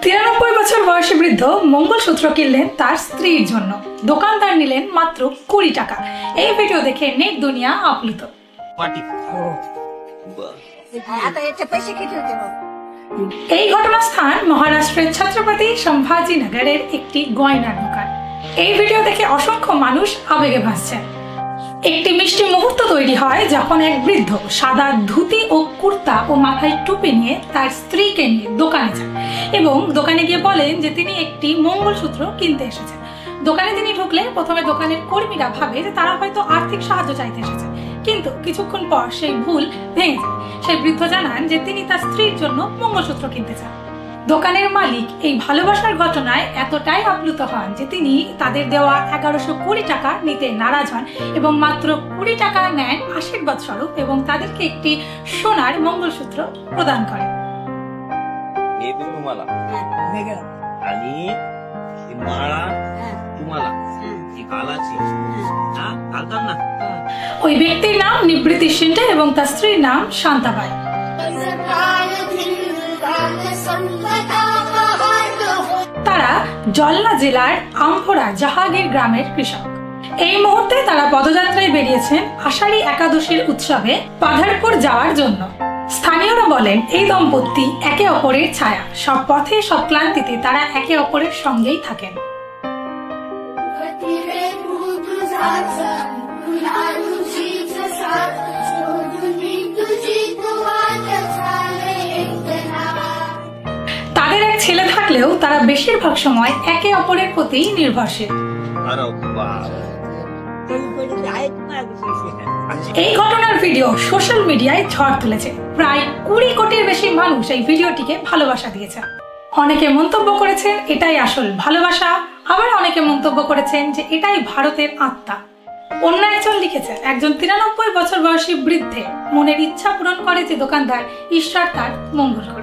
93 বছর বয়সী বৃদ্ধ মঙ্গলসূত্র কিনলেন তার স্ত্রীর জন্য। দোকানদার নিলেন মাত্র 20 টাকা। এই ভিডিও দেখে নেট দুনিয়া আপ্লুত। এই ঘটনার স্থান মহারাষ্ট্রের ছত্রপতি সম্ভাজি নগরের একটি গয়নার দোকান। এই ভিডিও দেখে অসংখ্য মানুষ আবেগে ভাসছেন। একটি মিষ্টি মুহূর্ত তৈরি হয় যখন এক বৃদ্ধ সাদা ধুতি ও কুর্তা ও মাথায় টুপি নিয়ে তার স্ত্রীকে নিয়ে দোকানে যান এবং দোকানে গিয়ে বলেন যে তিনি একটি মঙ্গলসূত্র কিনতে এসেছেন। দোকানে তিনি ঢুকলে প্রথমে দোকানের কর্মীরা ভাবে যে তারা হয়তো আর্থিক সাহায্য চাইতে এসেছে, কিন্তু কিছুক্ষণ পর সেই ভুল ভেঙে যায়। সেই বৃদ্ধ জানান যে তিনি তার স্ত্রীর জন্য মঙ্গলসূত্র কিনতে চান। দোকানের মালিক এই ভালোবাসার ঘটনায় এতটাই আপ্লুত হন যে তিনি তাদের দেওয়া 1120 টাকা নিতে নারাজ হন এবং মাত্র 20 টাকা নেন আশীর্বাদ স্বরূপ এবং তাদেরকে একটি সোনার মঙ্গলসূত্র প্রদান করেন। ওই ব্যক্তির নাম নিবৃত্তি শিন্ডে এবং তার স্ত্রীর নাম শান্তাবাই। তারা জলনা জেলার আমভোরা জাহাগীর গ্রামের কৃষক। এই মুহূর্তে তারা পদযাত্রায় বেরিয়েছেন আষাঢ়ী একাদশীর উৎসবে পাধারপুর যাওয়ার জন্য। স্থানীয়রা বলেন এই দম্পতি একে অপরের ছায়া। সব পথে সব ক্লান্তিতে তারা একে অপরের সঙ্গেই থাকেন। তাদের এক ছেলে থাকলেও তারা বেশিরভাগ সময় একে অপরের প্রতি নির্ভরশীল। এই ঘটনার ভিডিও সোশ্যাল মিডিয়ায় ঝড় তুলেছে। প্রায় 20 কোটির বেশি মানুষ এই ভিডিওটিকে ভালোবাসা দিয়েছে। অনেকে মন্তব্য করেছেন এটাই আসল ভালোবাসা, আবার অনেকে মন্তব্য করেছেন যে এটাই ভারতের আত্মা। অন্য একজন লিখেছে একজন 93 বছর বয়সী বৃদ্ধে মনের ইচ্ছা পূরণ করে যে দোকানদার ঈশ্বর তার মঙ্গল করে।